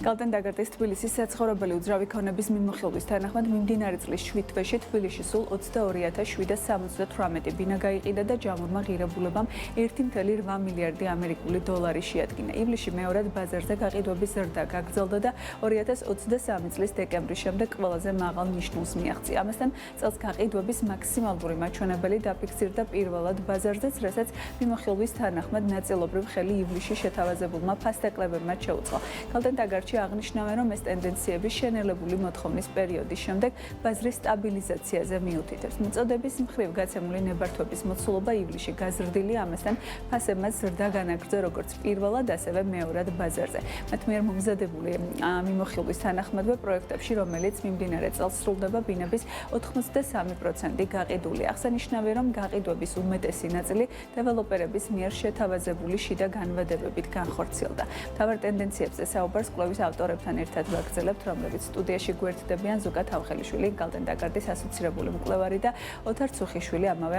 Galten Dagartis თბილისის საცხოვრებელი უძრავი ქონების მიმოხილვის თანახმად მიმდინარე წლის 7 თვეში თბილისში სულ 22,778 ბინა გაიყიდა და ჯამურმა ღირებულებამ 1,8 მილიარდი ამერიკული დოლარი შეადგინა. ივლისში მეორად ბაზარზე გაყიდვების ზრდა გაგრძელდა და 2023 წლის დეკემბრის შემდეგ ყველაზე მაღალ ნიშნულს მიაღწია. ამასთან წელს გაყიდვების მაქსიმალური მაჩვენებელი დაფიქსირდა პირველად ბაზარზეც, რასაც მიმოხილვის თანახმად ნაწილობრივ ხელი ივლისში შეთავაზებულმა ფასდაკლებებმა შეუწყო. Galten Dagartis აღნიშნავენ, რომ ეს ტენდენციები შენელებული მოთხოვნის პერიოდის შემდეგ ბაზრის სტაბილიზაციაზე მიუთითებს. მოწოდების მხრივ გაცემული ნებართვების მოცულობა ივლისში გაზრდილი, ამასთან ფასებმა ზრდა განაგრძო როგორც პირველად, ასევე მეორად ბაზარზე. მათ მიერ მომზადებული მიმოხილვის თანახმადვე პროექტებში, რომელიც მიმდინარე წელს სრულდება, ბინების 83% გაყიდულია. აღსანიშნავია, რომ გაყიდვების უმეტესი ნაწილი დეველოპერების მიერ შეთავაზებული შიდა განვადებებით განხორციელდა. მთავარ ტენდენციებზე საუბარს კვლევის ავტორებთან ერთად ვაგრძელებთ, რომლებიც სტუდიაში გვერდდებიან ზუკა თავხელიშვილი, Galten Dagartis ასოცირებული მკვლევარი და ოთარ ცუხიშვილი, ამავე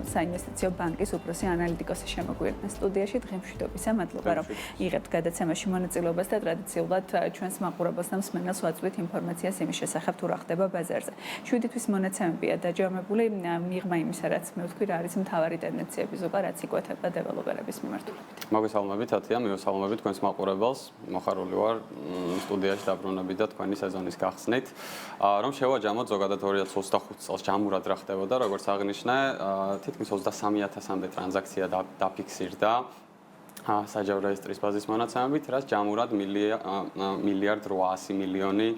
საინვესტიციო ბანკის უფროსი ანალიტიკოსი შემოგვიერთდნენ სტუდიაში. დღემშვიდობისა, მადლობა, რომ იღებთ გადაცემაში მონაწილეობას და ტრადიციულად ჩვენს მაყურებელს და მსმენელს ვაწვდით ინფორმაციას იმის შესახებ, თუ რა ხდება ბაზარზე. 7 თვის მონაცემებია დაჯამებული, მიღმა იმისა, რაც მე ვთქვი, რა არის მთავარი ტენდენციები ზუკა, რაც იკვეთება დეველოპერების მიმართულებით. მოგესალმებით, ათია, მივესალმებით თქვენს მაყურებელს. მოხარული ვარ სტუდიაში დაბრუნებით და თქვენი სეზონის გახსნით. Რომ შევაჯამოთ ზოგადად 2025 წელს ჯამურად რა ხდებოდა, როგორც აღნიშნე, თითქმის 23,000-მდე ტრანზაქცია დაფიქსირდა საჯარო რეესტრის ბაზის მონაცემებით, რაც ჯამურად მილიარდ 800 მილიონი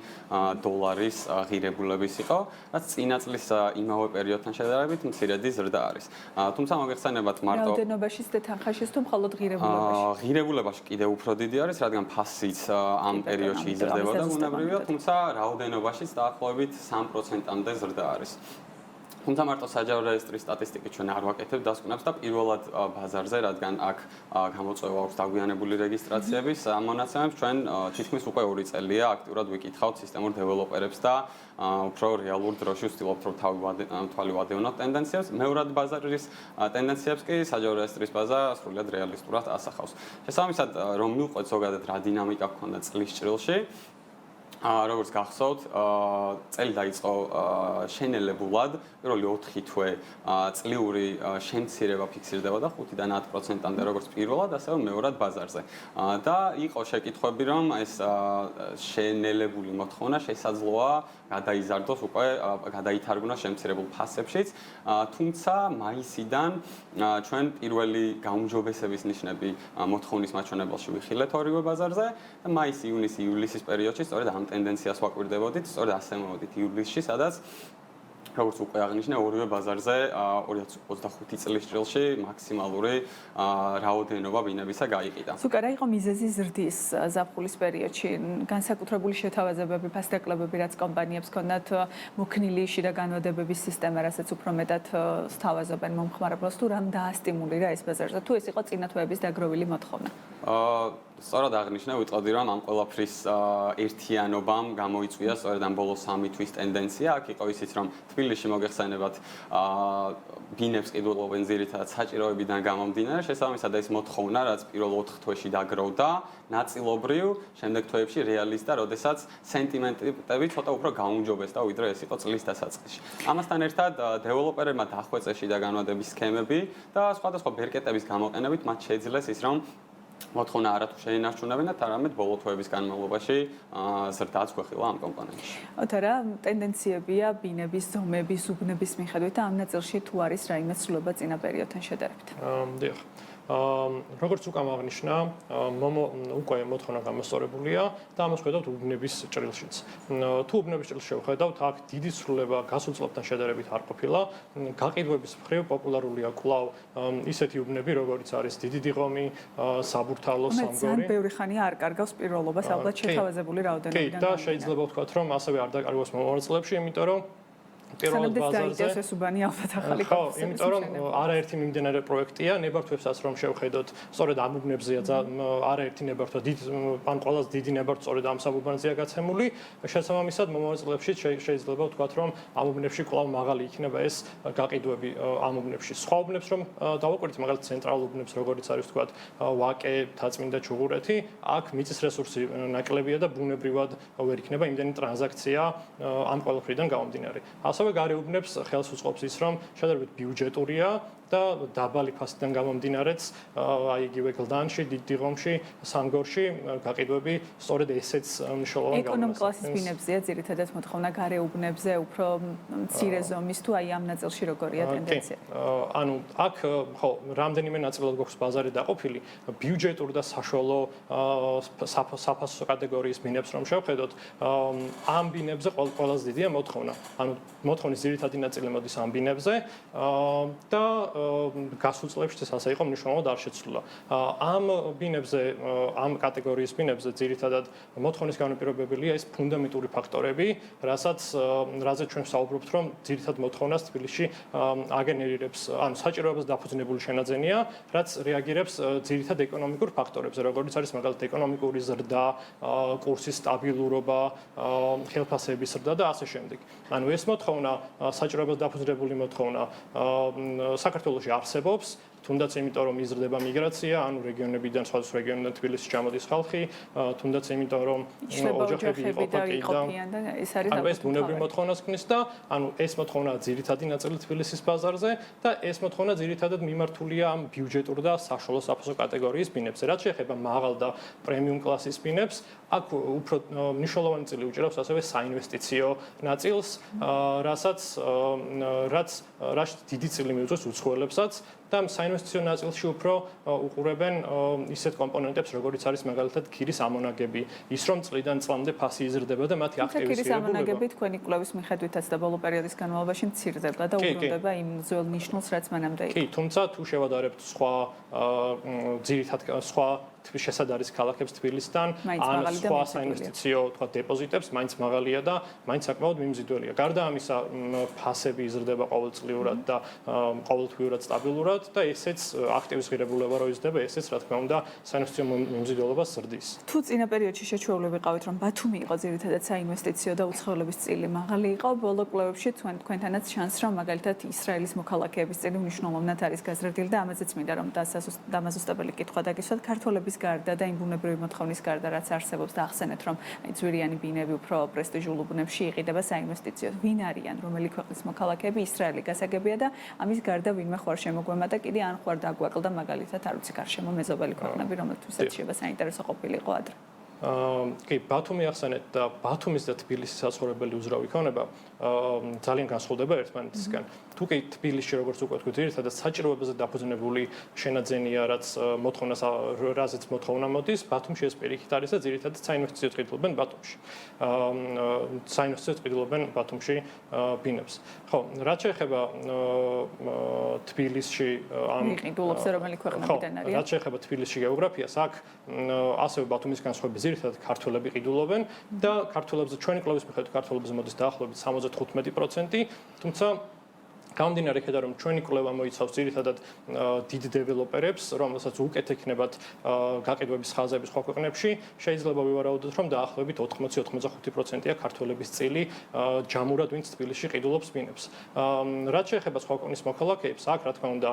დოლარის ღირებულების იყო, რაც წინა წლის იმავე პერიოდთან შედარებით მცირედი ზრდა არის. თუმცა მოგეხსენებათ მარტო რაოდენობაშიც და თანხაშიც თუ მხოლოდ ღირებულებაში? ღირებულებაში კიდევ უფრო დიდი არის, რადგან ფასიც ამ პერიოდში იზრდებოდა ბუნებრივია, თუმცა რაოდენობაშიც დაახლოებით 3%-მდე ზრდა არის. თუმცა მარტო საჯარო რეესტრის სტატისტიკით ჩვენ არ ვაკეთებთ დასკვნებს და პირველად ბაზარზე, რადგან აქ გამოწვევა აქვს დაგვიანებული რეგისტრაციების მონაცემებს, ჩვენ თითქმის უკვე 2 წელია აქტიურად ვიკითხავთ სისტემურ დეველოპერებს და უფრო რეალურ დროში ვცდილობთ, რომ თვალი ვადევნოთ ტენდენციებს. მეორად ბაზარის ტენდენციებს კი საჯარო რეესტრის ბაზა სრულად რეალისტურად ასახავს. შესაბამისად, რომ მივყვეთ ზოგადად რა დინამიკა გქონდა წლის ჭრილში, როგორც გახსოვთ, წელი დაიწყო შენელებულად, პირველი 4 თვე წლიური შემცირება ფიქსირდებოდა 5-დან 10%-მდე, როგორც პირველად, ასევე მეორად ბაზარზე. და იყო შეკითხვები, რომ ეს შენელებული მოთხოვნა შესაძლოა გადაიზარდოს უკვე, გადაითარგმნოს შემცირებულ ფასებშიც, თუმცა მაისიდან ჩვენ პირველი გაუმჯობესების ნიშნები მოთხოვნის მაჩვენებელში ვიხილეთ ორივე ბაზარზე და მაისი, ივნისი, ივლისის პერიოდში სწორედ ამ ტენდენციას ვაკვირდებოდით, სწორედ ასე მოვედით ივლისში, სადაც როგორც უკვე აღნიშნე, ორივე ბაზარზე 2025 წლის ჭრილში მაქსიმალური რაოდენობა ბინებისა გაიყიდა. ზუკა, რა იყო მიზეზი ზრდის ზაფხულის პერიოდში? განსაკუთრებული შეთავაზებები, ფასდაკლებები, რაც კომპანიებს ჰქონდათ მოქნილი შიდა განვადებების სისტემა, რასაც უფრო მეტად სთავაზობენ მომხმარებელს, თუ რამ დაასტიმულირა ეს ბაზარზე, თუ ეს იყო წინა თვეების დაგროვილი მოთხოვნა? სწორად აღნიშნე, ვიტყოდი, რომ ამ ყველაფრის ერთიანობამ გამოიწვია სწორედ ამ ბოლო 3 თვის ტენდენცია. აქ იყო ისიც, რომ თბილისში მოგეხსენებათ, ბინებს ყიდულობენ ძირითადად საჭიროებიდან გამომდინარე, შესაბამისად ეს მოთხოვნა, რაც პირველ 4 თვეში დაგროვდა, ნაწილობრივ შემდეგ თვეებში რეალისტა, როდესაც სენტიმენტები ცოტა უფრო გაუმჯობესდა, ვიდრე ეს იყო წლის დასაწყისში. ამასთან ერთად დეველოპერებმა დახვეწეს შიდა განვადების სქემები და სხვადასხვა ბერკეტების გამოყენებით მათ შეეძლეს ის, რომ მოთხოვნა არათუ შეინარჩუნებენ და თარამედ ბოლო თვეების განმავლობაში ზრდაც გვეხილა ამ კომპანიაში. ოთარა, ტენდენციებია ბინების, ზომების, უბნების მიხედვით და ამ ნაწილში თუ არის რაიმე ცვლილება წინა პერიოდთან შედარებით? დიახ. როგორც უკამ აღნიშნა, უკვე მოთხოვნა გამოსწორებულია და ამას ხედავთ უბნების ჭრილშიც. თუ უბნების ჭრილში შევხედავთ, აქ დიდი ცვლილება გასულ წლებთან შედარებით არ ყოფილა. გაყიდვების მხრივ პოპულარულია კვლავ ისეთი უბნები, როგორც არის დიდი დიღომი, საბურთალო, სამგორი. ძალიან ბევრი ხანია არ კარგავს პიროლობას, ალბათ შეთავაზებული რაოდენობიდან. და შეიძლება ვთქვათ, რომ ასევე არ დაკარგავს მომავალ წლებში, იმიტომ რომ პირველად ბაზარზე ეს უბანი ალბათ ახალი ხო, იმიტომ რომ არაერთი მიმდინარე პროექტია, ნებართვებსაც რომ შევხედოთ, სწორედ ამ უბნებზეა არაერთი ნებართვა, ან ყველაზე დიდი ნებართვა სწორედ ამ საბუბანზეა გაცემული. შესაბამისად, მომავალ წლებში შეიძლება ვთქვათ, რომ ამ უბნებში კვლავ მაღალი იქნება ეს გაყიდვები ამ უბნებში. სხვა უბნებს რომ დავაკვირდით, მაგალითად ცენტრალურ უბნებს, როგორიც არის ვთქვათ, ვაკე, თაწმინდა ჩუღურეთი, აქ მიწის რესურსი ნაკლებია და ბუნებრივად ვერ იქნება იმდენი ტრანზაქცია ამ ყველაფრიდან გამომდინარე. ასევე გარე უბნებს ხელს უწყობს ის, რომ შედარებით ბიუჯეტურია და დაბალი ფასიდან გამომდინარეც აი იგივე გლდანში, დიდიღომში, სამგორში გაყიდვები სწორედ ესეც მნიშვნელოვანი გამოდის. ეკონომ კლასის ბინებზეა ძირითადად მოთხოვნა გარე უბნებზე უფრო მცირე ზომის თუ აი ამ ნაწილში როგორია ტენდენცია? ანუ აქ ხო, რამდენიმე ნაწილად გვაქვს ბაზარი დაყოფილი, ბიუჯეტურ და საშუალო საფასო კატეგორიის ბინებს რომ შევხედოთ, ამ ბინებზე ყველაზე დიდია მოთხოვნა. ანუ მოთხოვნის ძირითადი ნაწილი მოდის ამ ბინებზე და გასულ წლებში ეს ასე იყო მნიშვნელოვნად არ შეცვლილა. ამ ბინებზე, ამ კატეგორიის ბინებზე ძირითადად მოთხოვნის განაპირობებელია ეს ფუნდამენტური ფაქტორები, რაზეც ჩვენ ვსაუბრობთ, რომ ძირითად მოთხოვნას თბილისში აგენერირებს, ანუ საჭიროებას დაფუძნებული შენაძენია, რაც რეაგირებს ძირითად ეკონომიკურ ფაქტორებზე, როგორიც არის მაგალითად ეკონომიკური ზრდა, კურსის სტაბილურობა, ხელფასების ზრდა და ასე შემდეგ. ანუ ეს მოთხოვნა, საჭიროებას დაფუძნებული მოთხოვნა საქართველოში არსებობს, თუნდაც იმიტომ რომ იზრდება მიგრაცია, ანუ რეგიონებიდან, სხვადასხვა რეგიონიდან თბილისში ჩამოდის ხალხი, თუნდაც იმიტომ რომ ოჯახები იყოფიან და ეს არის ეს ბუნებრივი მოთხოვნას ქმნის და ანუ ეს მოთხოვნა ძირითადი ნაწილი თბილისის ბაზარზე და ეს მოთხოვნა ძირითადად მიმართულია ამ ბიუჯეტურ და საშუალო საფასო კატეგორიის ბინებზე. რაც შეეხება მაღალ და პრემიუმ კლასის ბინებს, აქ უფრო მნიშვნელოვანი წილი უჭირავს ასევე საინვესტიციო ნაწილს, რაც დიდი წილი მიუძღვის უცხოელებსაც და საინვესტიციო ნაწილში უფრო უყურებენ ისეთ კომპონენტებს, როგორიც არის მაგალითად ქირის ამონაგები, ის რომ წლიდან წლამდე ფასი იზრდება და მათი აქტივიზირება. ქირის ამონაგები თქვენი კვლევის მიხედვითაც და ბოლო პერიოდის განმავლობაში მცირდება და უბრუნდება იმ ძველ ნიშნულს, რაც მანამდე იყო. კი, თუმცა თუ შევადარებთ სხვა ძირითად სხვა შესაძარის ქალაქებს თბილისთან, ან სხვა საინვესტიციო, თქვა დეპოზიტებს, მაინც მაღალია და მაინც საკმაოდ მიმზიდველია. გარდა ამისა, ფასები იზრდება ყოველწლიურად და ყოველთვიურად სტაბილურად და ესეც აქტივის ღირებულება რო იზრდება, ესეც რა თქმა უნდა საინვესტიციო მიმზიდველობას ზრდის. თუ წინა პერიოდში შეჩვეულები ყავით, რომ ბათუმი იყო ძირითადად საინვესტიციო და უცხოელების წილი მაღალი იყო, ბოლო კვლევებში თქვენთანაც შანსი რომ მაგალითად ისრაელის მოქალაქეების წილი მნიშვნელოვნად არის გაზრდილი და ამაზეც მინდა რომ დამაზუსტებელი კითხვა დაგისვათ ქართველების გარდა და იმ ბუნებრივი მოთხოვნის გარდა რაც არსებობს და ახსენეთ რომ აი ძვირიანი ბინები უფრო პრესტიჟულ უბნებში იყიდება საინვესტიციოდ. ვინ არიან, რომელი ქვეყნის მოქალაქეები? ისრაელი გასაგებია და ამის გარდა ვინმე ხوار შემოგვემატა კიდე ან ხوار დაგვაკლდა მაგალითად არ ვიცი გარშემო მეზობელი ქვეყნები რომელთვისაც შეიძლება საინტერესო ყოფილიყო ადრე. კი, ბათუმი ახსენეთ და ბათუმის და თბილისის საცხოვრებელი უძრავი ქონება ძალიან განსხვავდება ერთმანეთისგან. თუ კი თბილისში როგორც უკვე თქვით, ერთადაც საჭიროებაზე დაფუძნებული შენაძენია, რაც მოთხოვნას რაზეც მოთხოვნა მოდის, ბათუმში ეს პირიქით არის და ძირითადად საინვესტიციო ყიდულობენ ბათუმში. საინვესტიციო ყიდულობენ ბათუმში ბინებს. ხო, რაც შეეხება თბილისში ამ ყიდულობს რომელი ქვეყნებიდან არის? რაც შეეხება თბილისში გეოგრაფიას, აქ ასევე ბათუმის განსხვავება ძირითადად ქართველები ყიდულობენ და ქართველებზე ჩვენი კვლევის მიხედვით ქართველებზე მოდის დაახლოებით 75%, თუმცა გამომდინარე იქედან რომ ჩვენი კვლევა მოიცავს ძირითადად დიდ დეველოპერებს, რომელსაც უკეთ ექნებათ გაყიდვების ხაზები სხვა ქვეყნებში, შეიძლება ვივარაუდოთ, რომ დაახლოებით 80-85%-ია ქართველების წილი ჯამურად ვინც თბილისში ყიდულობს ბინებს. რაც შეეხება სხვა ქვეყნის მოქალაქეებს, აქ რა თქმა უნდა,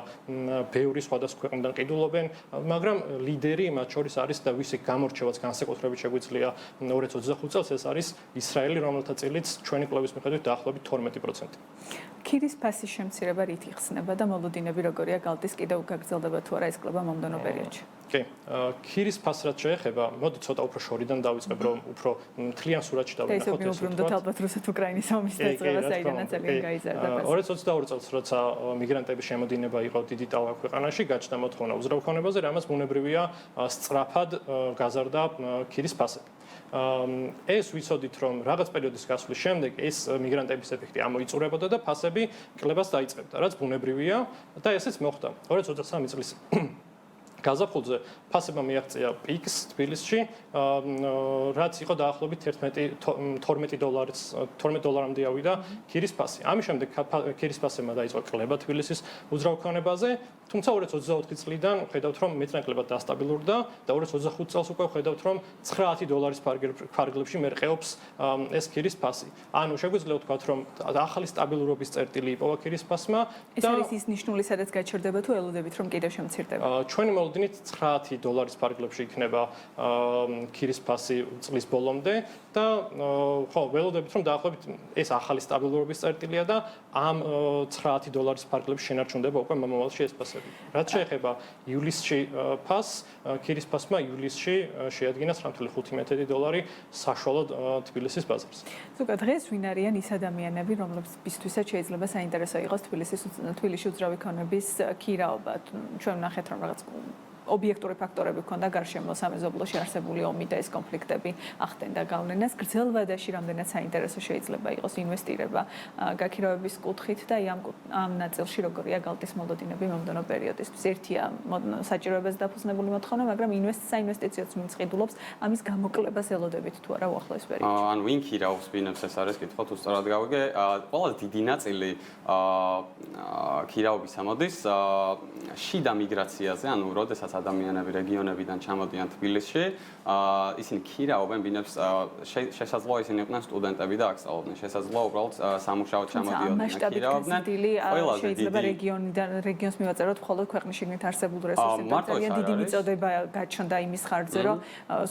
ბევრი სხვადასხვა ქვეყნიდან ყიდულობენ, მაგრამ ლიდერი მათ შორის არის და ვისი გამორჩევაც განსაკუთრებით შეგვიძლია 2025 წელს ეს არის ისრაელი, რომელთა წილიც ჩვენი კვლევის მიხედვით დაახლოებით 12%. ქირის ფასის შემცირება რით იხსნება და მოლოდინები როგორია გალდის კიდევ გაგრძელდება თუ არა ეს კვლევა მომდევნო პერიოდში? კი, ქირის ფასს რაც შეეხება, მოდი ცოტა უფრო შორიდან დავიწყებ, რომ უფრო მთლიან სურათში დავინახოთ ეს უბრუნდოდ ალბათ რუსეთ-უკრაინის ომის დაწყება, საიდანაც ძალიან გაიზარდა ფასი. 2022 წელს, როცა მიგრანტების შემოდინება იყო დიდი ტალღა ქვეყანაში, გაჩნდა მოთხოვნა უძრავ ქონებაზე, რამაც ბუნებრივია სწრაფად გაზარდა ქირის ფასები. ეს ვიცოდით რომ რაღაც პერიოდის გასვლის შემდეგ ეს მიგრანტების ეფექტი ამოიწურებოდა და ფასები კლებას დაიწყებდა, რაც ბუნებრივია და ესეც მოხდა. 2023 წლის გაზაფხულზე ფასებმა მიაღწია პიკს თბილისში, რაც იყო დაახლოებით 12 დოლარამდე ავიდა ქირის ფასი. ამის შემდეგ ქირის ფასებმა დაიწყო კლება თბილისის უძრავ ქონებაზე, თუმცა 2024 წლიდან ხედავთ, რომ მეტნაკლებად დასტაბილურდა და 2025 წელს უკვე ხედავთ, რომ 9 დოლარის ფარგლებში მერყეობს ეს ქირის ფასი. ანუ შეგვიძლია ვთქვათ, რომ ახალი სტაბილურობის წერტილი იპოვა ქირის ფასმა ეს არის ის ნიშნული, სადაც გაჩერდება თუ ელოდებით, რომ კიდევ შემცირდება. ჩვენი მოლოდინით 9 დოლარის ფარგლებში იქნება ქირის ფასი წლის ბოლომდე და ხო, ველოდებით, რომ დაახლოებით ეს ახალი სტაბილურობის წერტილია და ამ 9 დოლარის ფარგლებში შენარჩუნდება უკვე მომავალში ეს ფასები. რაც შეეხება ივლისში ფასს, ქირის ფასმა ივლისში შეადგინა 9.5 დოლარი საშუალოდ თბილისის ბაზარზე. ზოგადად დღეს ვინ არიან ის ადამიანები, რომლებისთვისაც შეიძლება საინტერესო იყოს თბილისში უძრავი ქონების ქირაობა? ჩვენ ვნახეთ, რომ რაღაც ობიექტური ფაქტორები ჰქონდა გარშემო სამეზობლოში არსებული ომი და ეს კონფლიქტები ახდენდა გავლენას. გრძელ ვადაში რამდენად საინტერესო შეიძლება იყოს ინვესტირება გაქირავების კუთხით და ამ ნაწილში როგორია გალტის მოლოდინები მომდევნო პერიოდისთვის? ერთია საჭიროებას დაფუძნებული მოთხოვნა, მაგრამ საინვესტიციო მწყიდულობს ამის გამოკლებას ელოდებით თუ არა უახლოეს პერიოდში. ან ვინ ქირაობს ბინებს ეს არის კითხვა თუ სწორად გავიგე. ყველაზე დიდი ნაწილი ქირაობის ამოდის შიდა მიგრაციაზე, ანუ როდესაც ადამიანები რეგიონებიდან ჩამოდიან თბილისში, ისინი ქირაობენ ბინებს, შესაძლოა ისინი იყვნენ სტუდენტები და აქ სწავლობდნენ, შესაძლოა უბრალოდ სამუშაოდ ჩამოდიოდნენ და ქირაობდნენ. შეიძლება რეგიონს მივაწეროთ მხოლოდ ქვეყნის შიგნით არსებულ რესურსებთან. ძალიან დიდი მიწოდება გაჩნდა იმის ხარჯზე, რომ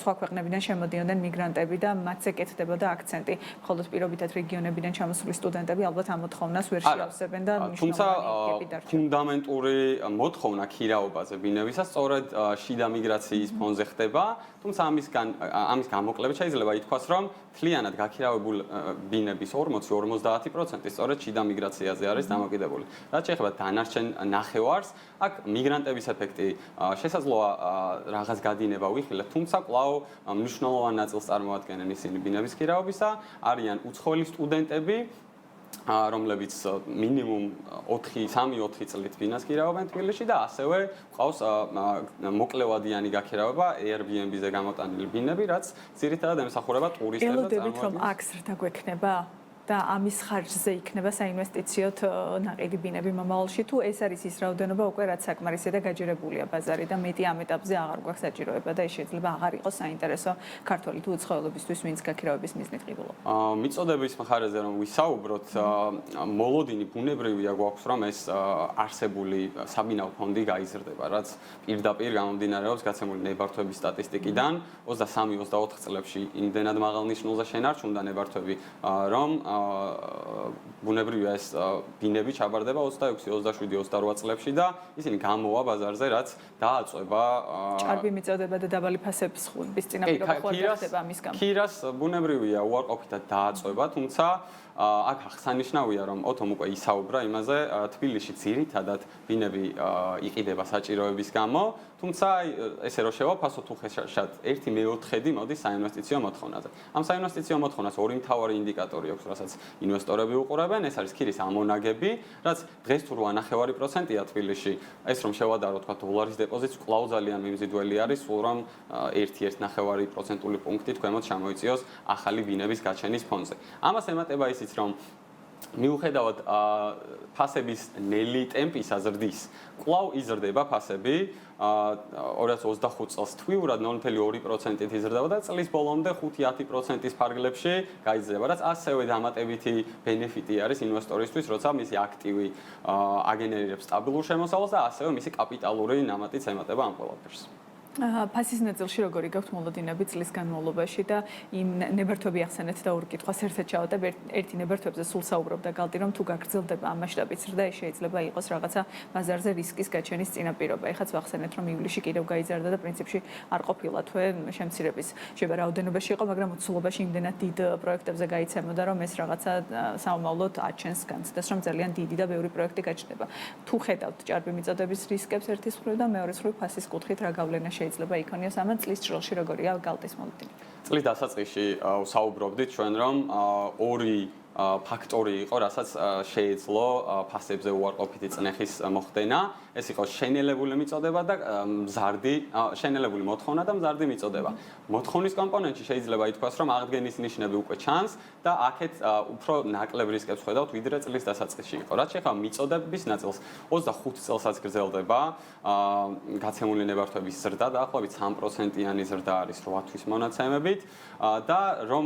სხვა ქვეყნებიდან შემოდიოდნენ მიგრანტები და მათზე კეთდებოდა აქცენტი. მხოლოდ პირობითად რეგიონებიდან ჩამოსული სტუდენტები ალბათ ამ მოთხოვნას ვერ შეავსებენ და თუმცა ფუნდამენტური მოთხოვნა ქირაობაზე ბინებისას სწორედ შიდა მიგრაციის ფონზე ხდება, თუმცა ამის გამოკლებით შეიძლება ითქვას, რომ მთლიანად გაქირავებულ ბინების 40-50% სწორედ შიდა მიგრაციაზე არის დამოკიდებული. რაც შეეხება დანარჩენ ნახევარს, აქ მიგრანტების ეფექტი შესაძლოა რაღაც გადინება ვიხილეთ, თუმცა კვლავ მნიშვნელოვან ნაწილს წარმოადგენენ ისინი ბინების ქირაობისა, არიან უცხოელი სტუდენტები, რომლებიც მინიმუმ 3-4 წლით ბინას ქირავენ თბილისში და ასევე ყავს მოკლევადიანი გაქირავება Airbnb-ზე გამოტანილი ბინები, რაც ძირითადად ემსახურება ტურისტებს და ელოდებით, რომ აქ ზრდა გვექნება და ამის ხარჯზე იქნება საინვესტიციო ნაყიდი ბინები მომავალში თუ ეს არის ის რაოდენობა უკვე რაც საკმარისია და გაჯერებულია ბაზარი და მეტი ამ ეტაპზე აღარ გვაქვს საჭიროება და ეს შეიძლება აღარ იყოს საინტერესო ქართველი თუ უცხოელებისთვის ვინც გაქირავების მიზნით ყიდულობს. მიწოდების მხარეზე რომ ვისაუბროთ, მოლოდინი ბუნებრივია გვაქვს რომ ეს არსებული საბინაო ფონდი გაიზრდება, რაც პირდაპირ გამომდინარეობს გაცემული ნებართვების სტატისტიკიდან 23-24 წლებში იმდენად მაღალ ნიშნულზე შენარჩუნდა ნებართვები, რომ ბუნებრივია ეს ბინები ჩაბარდება 26, 27, 28 წლებში და ისინი გამოვა ბაზარზე, რაც დააწვება ჭარბი მიწოდება და დაბალი ფასების წინაპირობა ხო არ ხდება ამის გამო. ქირას ბუნებრივია უარყოფითად დააწვება, თუმცა აქ აღსანიშნავია, რომ ოთომ უკვე ისაუბრა იმაზე, თბილისში ძირითადად ბინები იყიდება საჭიროების გამო, თუმცა ესე რომ შევაფასოთ უხეშად 1/4 მოდის საინვესტიციო მოთხოვნაზე. ამ საინვესტიციო მოთხოვნას ორი მთავარი ინდიკატორი აქვს, რასაც ინვესტორები უყურებენ, ეს არის ქირის ამონაგები, რაც დღეს თუ 8.5%-ია თბილისში, ეს რომ შევადარო თქვა დოლარის დეპოზიტს, კვლავ ძალიან მიმზიდველი არის, სულ რომ 1.9% პუნქტით ქვემოთ ჩამოიწიოს ახალი ბინების გაჩენის ფონზე. ამას ემატება ისიც, რომ მიუხედავად ფასების ნელი ტემპისა ზრდის, კვლავ იზრდება ფასები 2025 წელს თვიურად 0.2%-ით იზრდება და წლის ბოლომდე 5-10%-ის ფარგლებში გაიზრდება, რაც ასევე დამატებითი ბენეფიტი არის ინვესტორისთვის, როცა მისი აქტივი აგენერირებს სტაბილურ შემოსავალს და ასევე მისი კაპიტალური ნამატიც ემატება ამ ყველაფერს. ფასის ნაწილში როგორი გაქვთ მოლოდინები წლის განმავლობაში და იმ ნებართვები ახსენეთ და ორი კითხვას ერთად ჩავატებ. ერთი ნებართვებზე სულ საუბრობდა გალტი, რომ თუ გაგრძელდება ამ მასშტაბით ზრდა, ეს შეიძლება იყოს რაღაცა ბაზარზე რისკის გაჩენის წინაპირობა. ეხაც ვახსენეთ, რომ ივლისში კიდევ გაიზარდა და პრინციპში არ ყოფილა თვე შემცირების შეიძლება რაოდენობაში იყო, მაგრამ მოცულობაში იმდენად დიდ პროექტებზე გაიცემოდა, რომ ეს რაღაცა საომავლოდ აჩენს განცდას, რომ ძალიან დიდი და ბევრი პროექტი გაჩნდება. თუ ხედავთ ჭარბი მიწოდების რისკებს ერთის მხრივ და მეორეს მხრივ ფასის კუთხით რა გავლენა შეიძლება იქონიოს ამან წლის ჭრილში როგორია გალტის მოლოდინი. წლის დასაწყისში საუბრობდით ჩვენ რომ ორი ფაქტორი იყო, რასაც შეეძლო ფასებზე უარყოფითი წნეხის მოხდენა. ეს იყო შენელებული მიწოდება და შენელებული მოთხოვნა და მზარდი მიწოდება. მოთხოვნის კომპონენტში შეიძლება ითქვას, რომ აღდგენის ნიშნები უკვე ჩანს და აქეთ უფრო ნაკლებ რისკებს ხედავთ, ვიდრე წლის დასაწყისში იყო. რაც შეეხება მიწოდების ნაწილს, 25 წელსაც გრძელდება გაცემული ნებართვების ზრდა, დაახლოებით 3%-იანი ზრდა არის 8 თვის მონაცემებით და რომ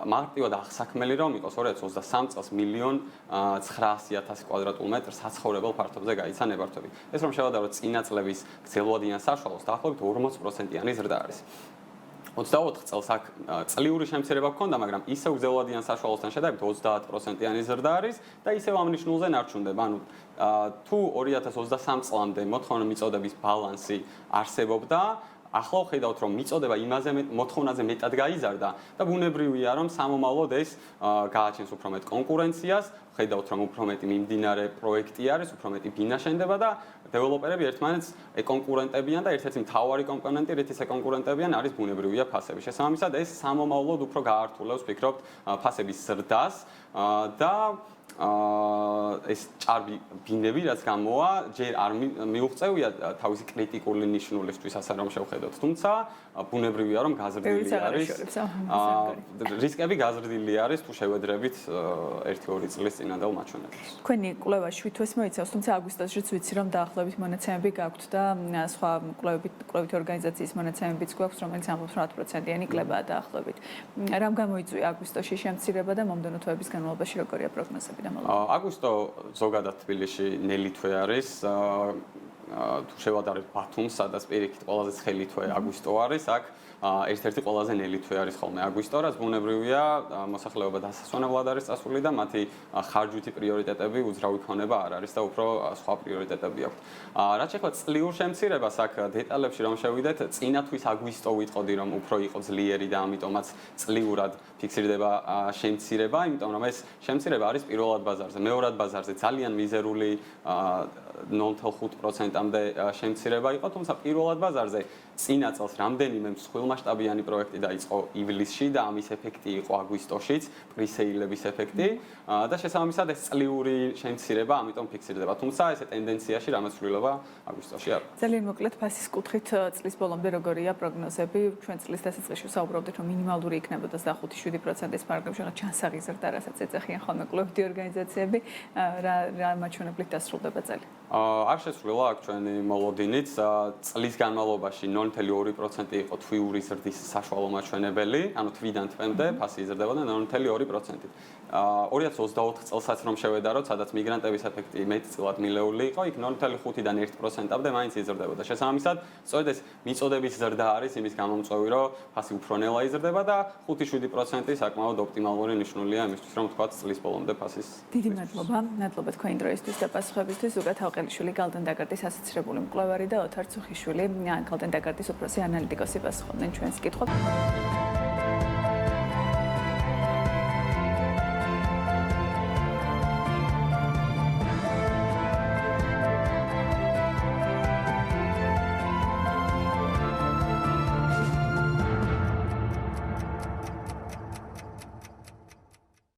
მარტივად აღსაქმელი რომ იყოს 2023 წელს 1.900.000 კვადრატულ მეტრს საცხოვრებელ ფართობზე გაიცა ნებართვები. ეს რომ შევადაროთ წინა წლების გრძელვადიან საშუალოს, დაახლოებით 40%-იანი ზრდა არის. 24 წელს აქ წლიური შემცირება გქონდა, მაგრამ ისევ გრძელვადიან საშუალოსთან შედარებით 30%-იანი ზრდა არის და ისევ ამ ნიშნულზე ნარჩუნდება. ანუ თუ 2023 წლამდე მოთხოვნა მიწოდების ბალანსი არსებობდა, ახლა ხედავთ რომ მიწოდება იმაზე მოთხოვნაზე მეტად გაიზარდა და ბუნებრივია რომ სამომავლოდ ეს გააჩენს უფრო მეტ კონკურენციას, ხედავთ რომ უფრო მეტი მიმდინარე პროექტი არის, უფრო მეტი ბინა შენდება და დეველოპერები ერთმანეთს ეკონკურენტებიან და ერთ-ერთი მთავარი კომპონენტი, რითიც ეკონკურენტებიან, არის ბუნებრივია ფასები. შესაბამისად, ეს სამომავლოდ უფრო გაართულებს, ვფიქრობთ, ფასების ზრდას და ეს ჭარბი ბინები რაც გამოვა, ჯერ არ მიუღწევია თავისი კრიტიკული ნიშნულისთვის, ასე რომ შევხედოთ. თუმცა ბუნებრივია რომ გაზრდილი არის. რისკები გაზრდილი არის თუ შევედრებით 1-2 წლის წინანდელ მაჩვენებლებს. თქვენი კვლევა 7 თვეს მოიცავს, თუმცა აგვისტოშიც ვიცი რომ დაახლოებით მონაცემები გაქვთ და სხვა კვლევითი ორგანიზაციის მონაცემებიც გვაქვს, რომელიც ამბობს 10%-იანი კლებაა დაახლოებით. რამ გამოიწვია აგვისტოში შემცირება და მომდევნო თვეების განმავლობაში როგორია პროგნოზები? აგვისტო ზოგადად თბილისში ნელი თვე არის. თუ შევადარებთ ბათუმს, სადაც პირიქით ყველაზე ცხელი თვე აგვისტო არის, აქ ერთ-ერთი ყველაზე ნელი თვე არის ხოლმე აგვისტო, რაც ბუნებრივია მოსახლეობა დასასვენებლად არის წასული და მათი ხარჯვითი პრიორიტეტები უძრავი ქონება არ არის და უფრო სხვა პრიორიტეტები აქვთ. რაც შეეხება წლიურ შემცირებას, აქ დეტალებში რომ შევიდეთ, წინა თვის აგვისტო ვიტყოდი რომ უფრო იყო ძლიერი და ამიტომაც წლიურად ფიქსირდება შემცირება, იმიტომ რომ ეს შემცირება არის პირველად ბაზარზე, მეორად ბაზარზე ძალიან მიზერული 0.5%-ამდე შემცირება იყო, თუმცა პირველად ბაზარზე წინა წელს რამდენიმე მსხვილმასშტაბიანი პროექტი დაიწყო ივლისში და ამის ეფექტი იყო აგვისტოშიც, პრისეილების ეფექტი და შესაბამისად ეს წლიური შემცირება ამიტომ ფიქსირდება, თუმცა ესე ტენდენციაში რამაც ცვლილება აგვისტოში არ. ძალიან მოკლედ ფასის კუთხით წლის ბოლომდე როგორია პროგნოზები? ჩვენ წლის დასაწყისში ვსაუბრობდით რომ მინიმალური იქნებოდა 5-7%-ის ფარგლებში, რაღაც ჩანსაღი ზრდა, რასაც ეძახიან ხოლმე კვლევითი ორგანიზაციები, რა მაჩვენებლით დასრულდება წელი? არ შეცვლილა აქ ჩვენი მოლოდინით, წლის განმავლობაში 0.2% იყო თვიური ზრდის საშუალო მაჩვენებელი, ანუ თვიდან თვემდე ფასი იზრდებოდა 0.2%. 2024 წელსაც რომ შევედაროთ, სადაც მიგრანტების ეფექტი მეტწილად მილეული იყო, იქ 0.5-დან 1%-ამდე მაინც იზრდებოდა. შესაბამისად, სწორედ ეს მიწოდების ზრდა არის იმის გამომწვევი, რომ ფასი უფრო ნელა იზრდება და 5-7% საკმაოდ ოპტიმალური ნიშნულია იმისთვის, რომ თქვათ წლის ბოლომდე ფასის. დიდი მადლობა თქვენი დროისთვის და პასუხებისთვის. ზოგად ჰალყელიშვილი, გალდენ დაგარდის ასოცირებული მკვლევარი და ოთარ ცუხიშვილი, გალდენ დაგარდის უფროსი ანალიტიკოსი პასუხობდნენ ჩვენს კითხვებს.